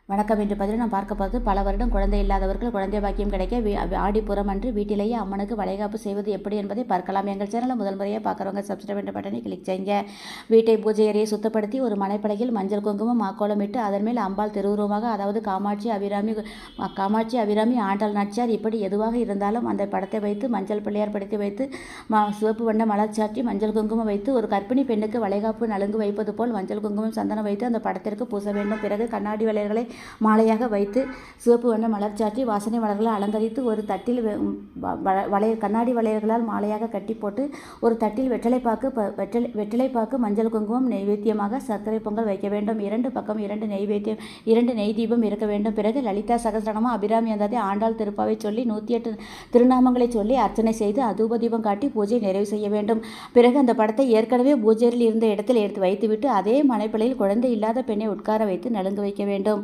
வணக்கம். இன்று பதிவில் நாம் பார்க்க போகிறது பல வருடம் குழந்தை இல்லாதவர்கள் குழந்தை பாக்கியம் கிடைக்க ஆடிப்புறம் அன்று வீட்டிலேயே அம்மனுக்கு வளைகாப்பு செய்வது எப்படி என்பதை பார்க்கலாம். எங்கள் சேனலை முதல் முறையாக பார்க்குறவங்க சப்ஸ்கிரைப் என்ற பட்டனை கிளிக் செய்யுங்க. வீட்டை பூஜை அறையை சுத்தப்படுத்தி ஒரு மலைப்பலகையில் மஞ்சள் குங்குமம் மாக்கோலமிட்டு அதன் மேல் அம்பாள் திருவுருவமாக, அதாவது காமாட்சி அபிராமி ஆண்டாள் நாச்சியார் இப்படி எதுவாக இருந்தாலும் அந்த படத்தை வைத்து மஞ்சள் பிள்ளையார் படுத்தி வைத்து சிவப்பு வண்ண மலர் சாற்றி மஞ்சள் குங்குமம் வைத்து ஒரு கர்ப்பிணி பெண்ணுக்கு வளைகாப்பு நலுங்கு வைப்பது போல் மஞ்சள் குங்குமம் சந்தனம் வைத்து அந்த படத்திற்கு பூச வேண்டும். பிறகு கண்ணாடி வளையல்களை மாலையாக வைத்து சிவப்பு வண்ண மலர் சாற்றி வாசனை மலர்களால் அலங்கரித்து ஒரு தட்டில் கண்ணாடி வளையல்களால் மாலையாக கட்டி போட்டு ஒரு தட்டில் வெற்றிலைப்பாக்கு மஞ்சள் குங்குமம் நெய்வேத்தியமாக சர்க்கரை பொங்கல் வைக்க வேண்டும். இரண்டு பக்கம் இரண்டு நெய் தீபம் இருக்க வேண்டும். பிறகு லலிதா சகஸ்ரநாமம், அபிராமி அந்தாதி, ஆண்டாள் திருப்பாவை சொல்லி 108 திருநாமங்களை சொல்லி அர்ச்சனை செய்து அதூப தீபம் காட்டி பூஜை நிறைவு செய்ய வேண்டும். பிறகு அந்த படத்தை ஏற்கனவே பூஜையில் இருந்த இடத்தில் எடுத்து வைத்துவிட்டு அதே மனைப்பிள்ளையில் குழந்தை இல்லாத பெண்ணை உட்கார வைத்து நலுங்கு வைக்க வேண்டும்.